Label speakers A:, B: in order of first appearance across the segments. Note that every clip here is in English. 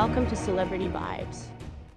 A: Welcome to Celebrity Vibes.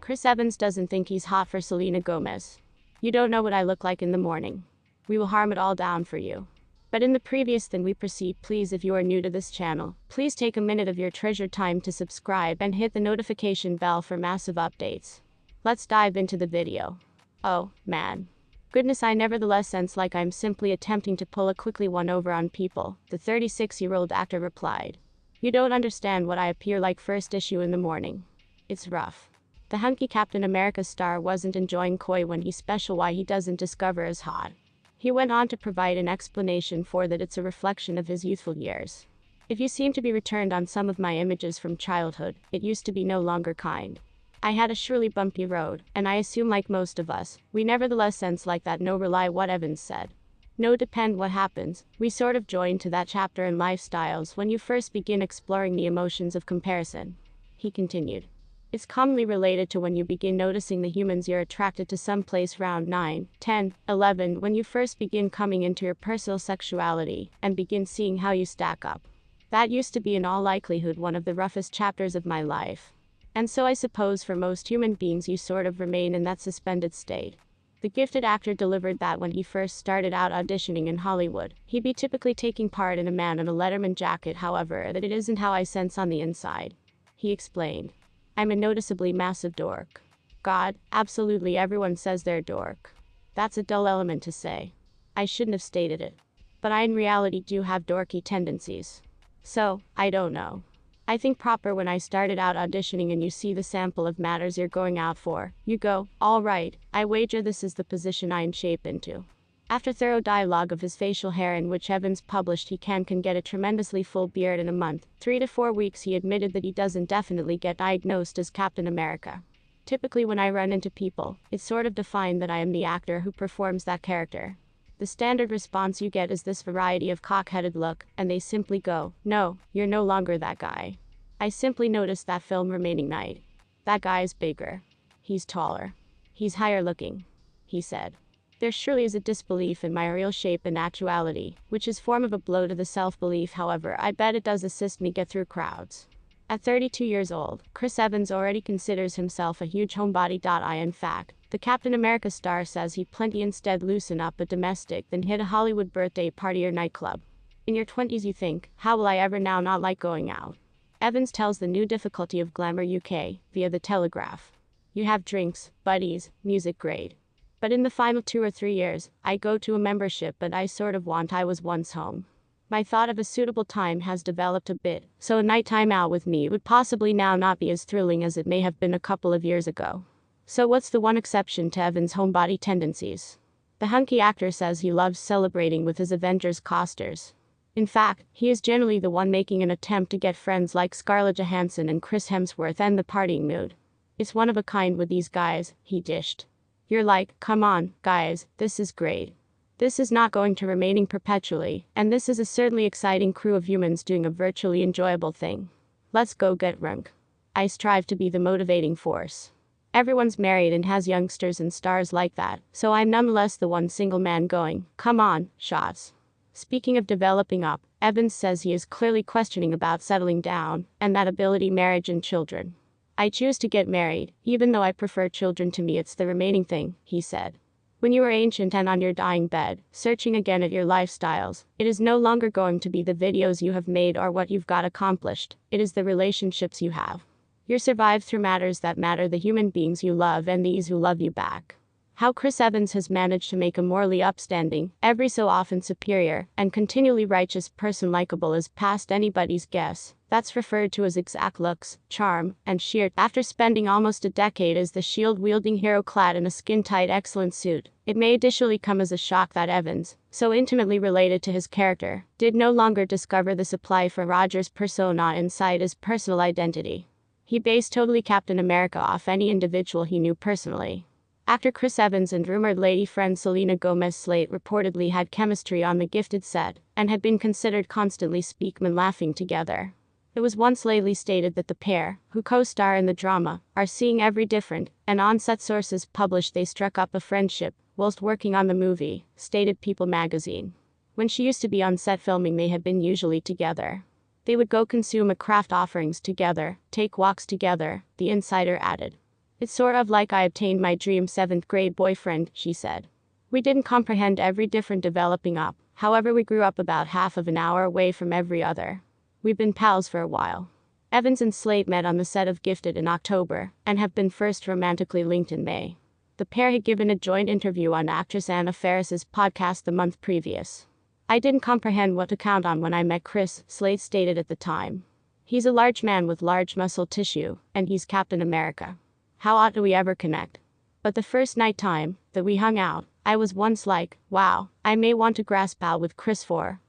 A: Chris Evans doesn't think he's hot for Selena Gomez. You don't know what I look like in the morning. We will harm it all down for you. But in the previous thing we proceed, please, if you are new to this channel, please take a minute of your treasured time to subscribe and hit the notification bell for massive updates. Let's dive into the video. Oh, man. Goodness, I nevertheless sense like I'm simply attempting to pull a quickly one over on people, the 36-year-old actor replied. You don't understand what I appear like first issue in the morning. It's rough. The hunky Captain America star wasn't enjoying coy when he special why he doesn't discover as hot. He went on to provide an explanation for that it's a reflection of his youthful years. If you seem to be returned on some of my images from childhood, it used to be no longer kind. I had a surely bumpy road, and I assume like most of us, we nevertheless sense like that no rely what Evans said. No depend what happens, we sort of join to that chapter in lifestyles when you first begin exploring the emotions of comparison. He continued. It's commonly related to when you begin noticing the humans you're attracted to someplace round 9, 10, 11 when you first begin coming into your personal sexuality and begin seeing how you stack up. That used to be in all likelihood one of the roughest chapters of my life. And so I suppose for most human beings you sort of remain in that suspended state. The gifted actor delivered that when he first started out auditioning in Hollywood, he'd be typically taking part in a man in a Letterman jacket, however, that it isn't how I sense on the inside. He explained. I'm a noticeably massive dork. God, absolutely everyone says they're a dork. That's a dull element to say. I shouldn't have stated it. But I in reality do have dorky tendencies. So, I don't know. I think proper when I started out auditioning and you see the sample of matters you're going out for, you go, all right, I wager this is the position I'm shaped into. After thorough dialogue of his facial hair in which Evans published he can get a tremendously full beard in a month, 3 to 4 weeks he admitted that he doesn't definitely get diagnosed as Captain America. Typically when I run into people, it's sort of defined that I am the actor who performs that character. The standard response you get is this variety of cock-headed look, and they simply go, no, you're no longer that guy. I simply noticed that film remaining night. That guy's bigger. He's taller. He's higher looking. He said. There surely is a disbelief in my real shape and actuality, which is form of a blow to the self-belief, however, I bet it does assist me get through crowds. At 32 years old, Chris Evans already considers himself a huge homebody. In fact, the Captain America star says he'd plenty instead loosen up a domestic than hit a Hollywood birthday party or nightclub. In your 20s you think, how will I ever now not like going out? Evans tells the new difficulty of Glamour UK, via the Telegraph. You have drinks, buddies, music, great. But in the final 2 or 3 years, I go to a membership but I sort of want I was once home. My thought of a suitable time has developed a bit, so a nighttime out with me would possibly now not be as thrilling as it may have been a couple of years ago. So what's the one exception to Evans' homebody tendencies? The hunky actor says he loves celebrating with his Avengers costers. In fact, he is generally the one making an attempt to get friends like Scarlett Johansson and Chris Hemsworth and the partying mood. It's one of a kind with these guys, he dished. You're like, come on, guys, this is great. This is not going to remaining perpetually, and this is a certainly exciting crew of humans doing a virtually enjoyable thing. Let's go get drunk. I strive to be the motivating force. Everyone's married and has youngsters and stars like that, so I'm nonetheless the one single man going, come on, shots. Speaking of developing up, Evans says he is clearly questioning about settling down, and that ability marriage and children. I choose to get married, even though I prefer children to me it's the remaining thing, he said. When you are ancient and on your dying bed, searching again at your lifestyles, it is no longer going to be the videos you have made or what you've got accomplished, it is the relationships you have. You're survived through matters that matter, the human beings you love and these who love you back. How Chris Evans has managed to make a morally upstanding, every so often superior, and continually righteous person likable is past anybody's guess. That's referred to as exact looks, charm, and sheer. After spending almost a decade as the shield-wielding hero clad in a skin-tight excellent suit, it may additionally come as a shock that Evans, so intimately related to his character, did no longer discover the supply for Roger's persona inside his personal identity. He based totally Captain America off any individual he knew personally. Actor Chris Evans and rumored lady friend Selena Gomez Slate reportedly had chemistry on the gifted set, and had been considered constantly speakman laughing together. It was once lately stated that the pair, who co-star in the drama, are seeing every different, and on-set sources published they struck up a friendship, whilst working on the movie, stated People magazine. When she used to be on set filming they had been usually together. They would go consume a craft offerings together, take walks together, the insider added. It's sort of like I obtained my dream 7th grade boyfriend, she said. We didn't comprehend every different developing up, however we grew up about half of an hour away from every other. We've been pals for a while. Evans and Slate met on the set of Gifted in October, and have been first romantically linked in May. The pair had given a joint interview on actress Anna Faris's podcast the month previous. I didn't comprehend what to count on when I met Chris, Slate stated at the time. He's a large man with large muscle tissue, and he's Captain America. How ought do we ever connect? But the first night time that we hung out, I was once like, wow, I may want to grasp out with Chris for,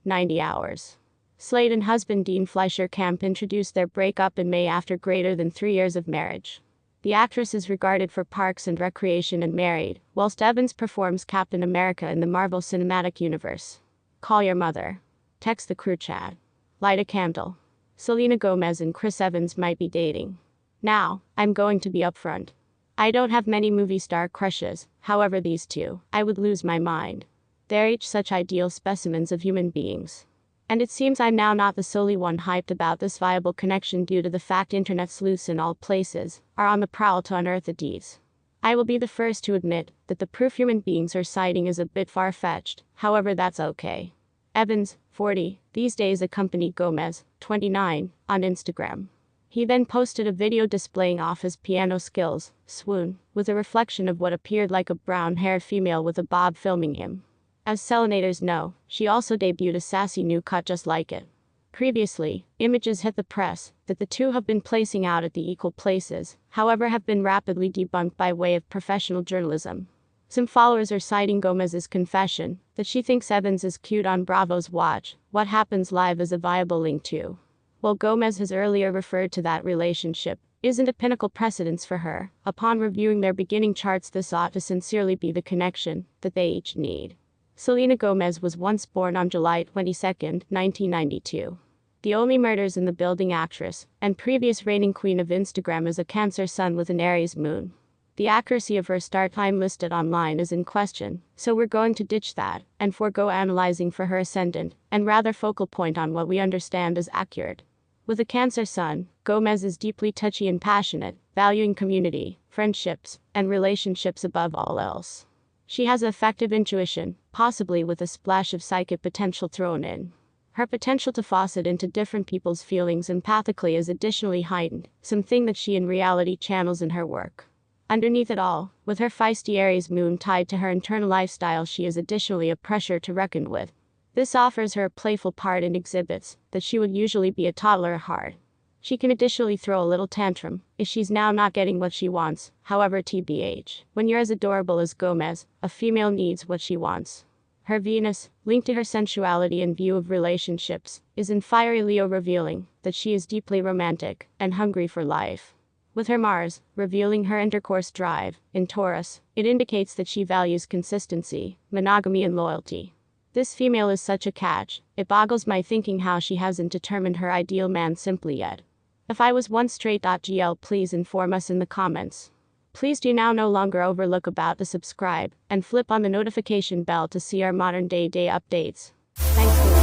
A: 90 hours. Slate and husband Dean Fleischer Camp introduced their breakup in May after greater than 3 years of marriage. The actress is regarded for Parks and Recreation and married, whilst Evans performs Captain America in the Marvel Cinematic Universe. Call your mother. Text the crew chat. Light a candle. Selena Gomez and Chris Evans might be dating. Now, I'm going to be upfront. I don't have many movie star crushes, however these two, I would lose my mind. They're each such ideal specimens of human beings. And it seems I'm now not the solely one hyped about this viable connection due to the fact internet sleuths in all places are on the prowl to unearth the deeds. I will be the first to admit that the proof human beings are citing is a bit far-fetched, however that's okay. Evans, 40, these days accompanied Gomez, 29, on Instagram. He then posted a video displaying off his piano skills, swoon, with a reflection of what appeared like a brown-haired female with a bob filming him. As Selenators know, she also debuted a sassy new cut just like it. Previously, images hit the press that the two have been placing out at the equal places, however have been rapidly debunked by way of professional journalism. Some followers are citing Gomez's confession that she thinks Evans is cute on Bravo's Watch What Happens Live as a viable link to. While Gomez has earlier referred to that relationship isn't a pinnacle precedence for her, upon reviewing their beginning charts this ought to sincerely be the connection that they each need. Selena Gomez was once born on July 22, 1992. The only murders in the building actress, and previous reigning queen of Instagram is a Cancer sun with an Aries moon. The accuracy of her start time listed online is in question, so we're going to ditch that, and forego analyzing for her ascendant, and rather focal point on what we understand as accurate. With a Cancer sun, Gomez is deeply touchy and passionate, valuing community, friendships, and relationships above all else. She has effective intuition, possibly with a splash of psychic potential thrown in. Her potential to faucet into different people's feelings empathically is additionally heightened, something that she in reality channels in her work. Underneath it all, with her feisty Aries moon tied to her internal lifestyle, she is additionally a pressure to reckon with. This offers her a playful part and exhibits that she would usually be a toddler at heart. She can additionally throw a little tantrum if she's now not getting what she wants, however TBH. When you're as adorable as Gomez, a female needs what she wants. Her Venus, linked to her sensuality and view of relationships, is in fiery Leo, revealing that she is deeply romantic and hungry for life. With her Mars, revealing her intercourse drive, in Taurus, it indicates that she values consistency, monogamy and loyalty. This female is such a catch, it boggles my thinking how she hasn't determined her ideal man simply yet. If I was once straight.gl, please inform us in the comments. Please do now no longer overlook about to subscribe, and flip on the notification bell to see our modern day updates. Thanks for watching.